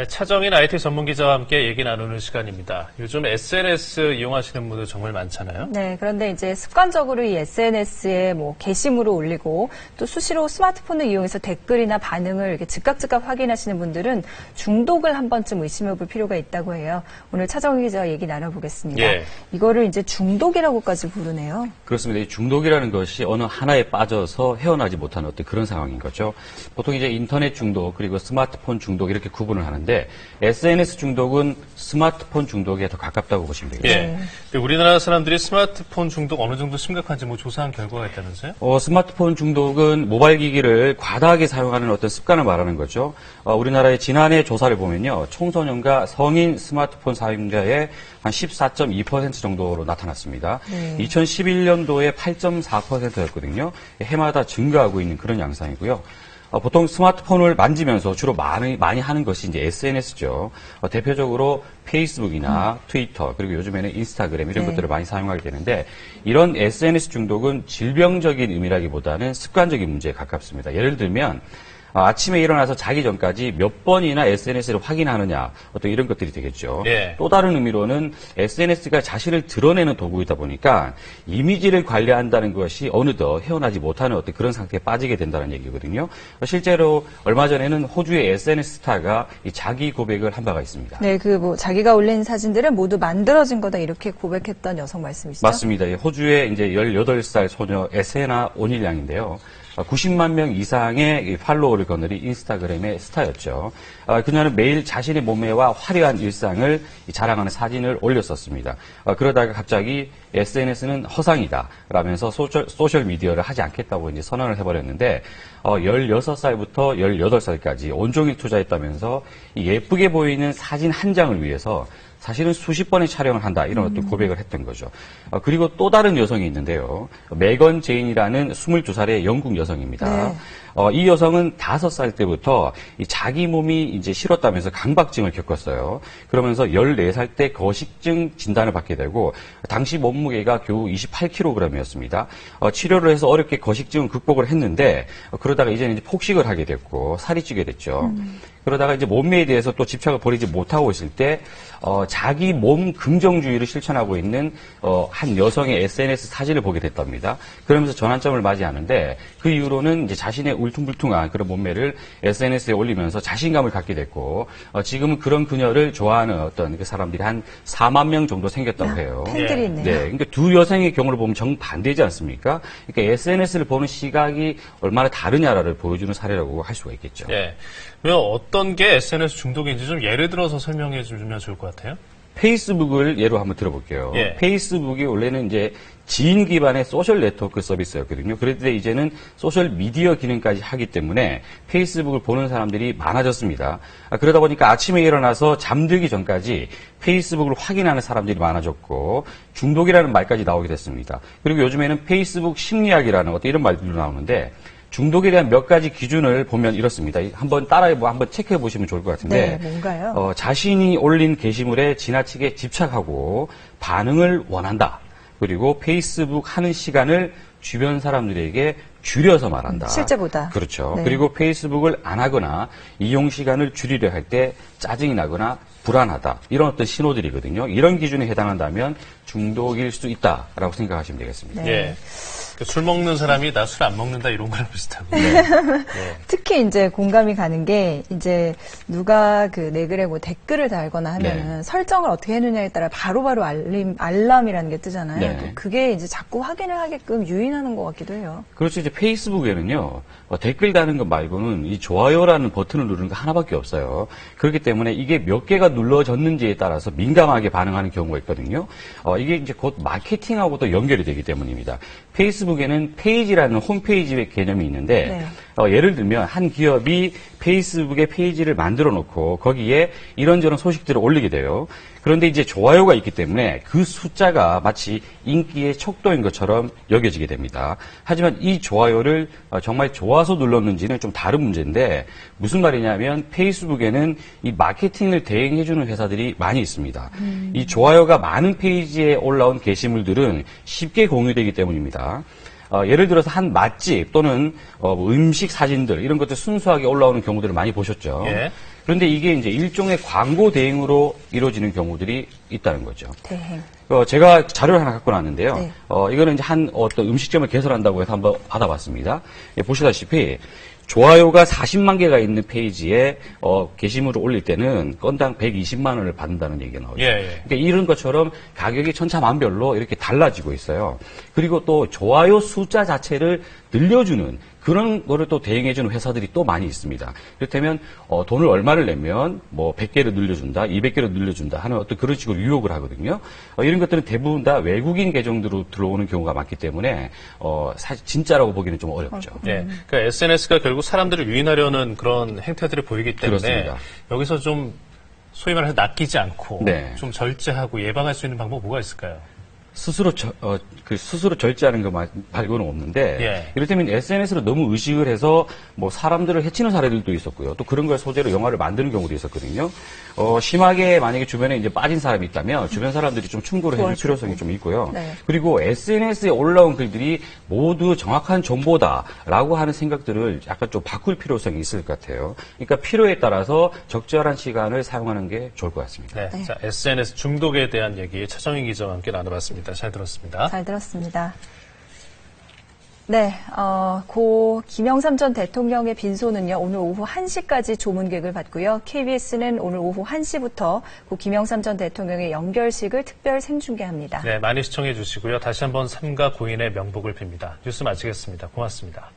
네, 차정인 IT 전문 기자와 함께 얘기 나누는 시간입니다. 요즘 SNS 이용하시는 분들 정말 많잖아요. 네, 그런데 이제 습관적으로 이 SNS에 게시물을 올리고 또 수시로 스마트폰을 이용해서 댓글이나 반응을 이렇게 즉각 확인하시는 분들은 중독을 한 번쯤 의심해 볼 필요가 있다고 해요. 오늘 차정인 기자와 얘기 나눠보겠습니다. 예. 이거를 이제 중독이라고까지 부르네요. 그렇습니다. 이 중독이라는 것이 어느 하나에 빠져서 헤어나지 못하는 어떤 그런 상황인 거죠. 보통 이제 인터넷 중독 그리고 스마트폰 중독 이렇게 구분을 하는데 SNS 중독은 스마트폰 중독에 더 가깝다고 보시면 되겠습니다. 예. 우리나라 사람들이 스마트폰 중독 어느 정도 심각한지 조사한 결과가 있다면서요? 스마트폰 중독은 모바일 기기를 과다하게 사용하는 어떤 습관을 말하는 거죠. 우리나라의 지난해 조사를 보면요. 청소년과 성인 스마트폰 사용자의 한 14.2% 정도로 나타났습니다. 2011년도에 8.4%였거든요. 해마다 증가하고 있는 그런 양상이고요. 보통 스마트폰을 만지면서 주로 많이 하는 것이 이제 SNS죠. 대표적으로 페이스북이나 트위터, 그리고 요즘에는 인스타그램 이런 것들을 많이 사용하게 되는데 이런 SNS 중독은 질병적인 의미라기보다는 습관적인 문제에 가깝습니다. 예를 들면 아침에 일어나서 자기 전까지 몇 번이나 SNS를 확인하느냐, 어떤 이런 것들이 되겠죠. 예. 또 다른 의미로는 SNS가 자신을 드러내는 도구이다 보니까 이미지를 관리한다는 것이 어느덧 헤어나지 못하는 어떤 그런 상태에 빠지게 된다는 얘기거든요. 실제로 얼마 전에는 호주의 SNS 스타가 이 자기 고백을 한 바가 있습니다. 네, 자기가 올린 사진들은 모두 만들어진 거다 이렇게 고백했던 여성 말씀이시죠? 맞습니다. 호주의 이제 18살 소녀 에세나 오닐 양인데요. 90만 명 이상의 팔로워를 거느린 인스타그램의 스타였죠. 그녀는 매일 자신의 몸매와 화려한 일상을 자랑하는 사진을 올렸었습니다. 그러다가 갑자기 SNS는 허상이다 라면서 소셜 미디어를 하지 않겠다고 이제 선언을 해버렸는데 16살부터 18살까지 온종일 투자했다면서 예쁘게 보이는 사진 한 장을 위해서 사실은 수십 번의 촬영을 한다 이런 어떤 고백을 했던 거죠. 그리고 또 다른 여성이 있는데요. 메건 제인이라는 22살의 영국 여성입니다. 네. 이 여성은 5살 때부터 자기 몸이 이제 싫었다면서 강박증을 겪었어요. 그러면서 14살 때 거식증 진단을 받게 되고 당시 몸무게가 겨우 28kg이었습니다. 치료를 해서 어렵게 거식증을 극복을 했는데 그러다가 이제는 이제 폭식을 하게 됐고 살이 찌게 됐죠. 그러다가 이제 몸매에 대해서 또 집착을 버리지 못하고 있을 때 자기 몸 긍정주의를 실천하고 있는 한 여성의 SNS 사진을 보게 됐답니다. 그러면서 전환점을 맞이하는데 그 이후로는 이제 자신의 울퉁불퉁한 그런 몸매를 SNS에 올리면서 자신감을 갖게 됐고 지금은 그런 그녀를 좋아하는 어떤 그 사람들이 한 4만 명 정도 생겼다고 해요. 팬들이 있네요. 네, 그러니까 두 여성의 경우를 보면 정반대지 않습니까? 그러니까 SNS를 보는 시각이 얼마나 다르냐를 보여주는 사례라고 할 수가 있겠죠. 예. 그러면 어떤 게 SNS 중독인지 좀 예를 들어서 설명해 주면 좋을 것 같아요. 페이스북을 예로 한번 들어볼게요. 예. 페이스북이 원래는 이제 지인 기반의 소셜 네트워크 서비스였거든요. 그런데 이제는 소셜 미디어 기능까지 하기 때문에 페이스북을 보는 사람들이 많아졌습니다. 그러다 보니까 아침에 일어나서 잠들기 전까지 페이스북을 확인하는 사람들이 많아졌고 중독이라는 말까지 나오게 됐습니다. 그리고 요즘에는 페이스북 심리학이라는 어떤 이런 말들도 나오는데 중독에 대한 몇 가지 기준을 보면 이렇습니다. 한번 한번 체크해 보시면 좋을 것 같은데. 네, 뭔가요? 자신이 올린 게시물에 지나치게 집착하고 반응을 원한다. 그리고 페이스북 하는 시간을 주변 사람들에게 줄여서 말한다. 실제보다. 그렇죠. 네. 그리고 페이스북을 안 하거나 이용 시간을 줄이려 할 때 짜증이 나거나 불안하다. 이런 어떤 신호들이거든요. 이런 기준에 해당한다면 중독일 수 있다라고 생각하시면 되겠습니다. 네. 예. 술 먹는 사람이 나 술 안 먹는다 이런 거랑 비슷하고. 특히 이제 공감이 가는 게 이제 누가 내 글에 댓글을 달거나 하면은 네. 설정을 어떻게 해느냐에 따라 바로바로 알람이라는 게 뜨잖아요. 네. 또 그게 이제 자꾸 확인을 하게끔 유인하는 것 같기도 해요. 그렇죠. 이제 페이스북에는요, 댓글 다는 것 말고는 이 좋아요라는 버튼을 누르는 거 하나밖에 없어요. 그렇기 때문에 이게 몇 개가 눌러졌는지에 따라서 민감하게 반응하는 경우가 있거든요. 이게 이제 곧 마케팅하고도 연결이 되기 때문입니다. 페이스북에는 페이지라는 홈페이지의 개념이 있는데, 예를 들면 한 기업이 페이스북에 페이지를 만들어 놓고 거기에 이런저런 소식들을 올리게 돼요. 그런데 이제 좋아요가 있기 때문에 그 숫자가 마치 인기의 척도인 것처럼 여겨지게 됩니다. 하지만 이 좋아요를 정말 좋아서 눌렀는지는 좀 다른 문제인데 무슨 말이냐면 페이스북에는 이 마케팅을 대행해주는 회사들이 많이 있습니다. 이 좋아요가 많은 페이지에 올라온 게시물들은 쉽게 공유되기 때문입니다. 예를 들어서 한 맛집 또는 음식 사진들 이런 것들 순수하게 올라오는 경우들을 많이 보셨죠. 예. 그런데 이게 이제 일종의 광고 대행으로 이루어지는 경우들이 있다는 거죠. 대행. 제가 자료를 하나 갖고 왔는데요. 네. 이거는 이제 한 어떤 음식점을 개설한다고 해서 한번 받아봤습니다. 예, 보시다시피 좋아요가 40만 개가 있는 페이지에 게시물을 올릴 때는 건당 120만 원을 받는다는 얘기가 나오죠. 예. 그러니까 이런 것처럼 가격이 천차만별로 이렇게 달라지고 있어요. 그리고 또 좋아요 숫자 자체를 늘려주는 그런 거를 또 대행해주는 회사들이 또 많이 있습니다. 그렇다면 돈을 얼마를 내면 뭐 100개를 늘려준다, 200개를 늘려준다 하는 어떤 그런 식으로 유혹을 하거든요. 이런 것들은 대부분 다 외국인 계정으로 들어오는 경우가 많기 때문에 사실 진짜라고 보기는 좀 어렵죠. 예. 그러니까 SNS가 결국 사람들을 유인하려는 그런 행태들을 보이기 때문에 그렇습니다. 여기서 좀 소위 말해서 낚이지 않고 네. 좀 절제하고 예방할 수 있는 방법 뭐가 있을까요? 스스로 스스로 절제하는 것 말고는 없는데 예. 이를테면 SNS로 너무 의식을 해서 뭐 사람들을 해치는 사례들도 있었고요. 또 그런 걸 소재로 영화를 만드는 경우도 있었거든요. 심하게 만약에 주변에 이제 빠진 사람이 있다면 주변 사람들이 좀 충고를 해줄 필요성이 좀 있고요. 네. 그리고 SNS에 올라온 글들이 모두 정확한 정보다라고 하는 생각들을 약간 좀 바꿀 필요성이 있을 것 같아요. 그러니까 필요에 따라서 적절한 시간을 사용하는 게 좋을 것 같습니다. 네. 자, SNS 중독에 대한 얘기 차정인 기자와 함께 나눠봤습니다. 잘 들었습니다. 잘 들었습니다. 네, 고 김영삼 전 대통령의 빈소는요, 오늘 오후 1시까지 조문객을 받고요. KBS는 오늘 오후 1시부터 고 김영삼 전 대통령의 영결식을 특별 생중계합니다. 네, 많이 시청해 주시고요. 다시 한번 삼가 고인의 명복을 빕니다. 뉴스 마치겠습니다. 고맙습니다.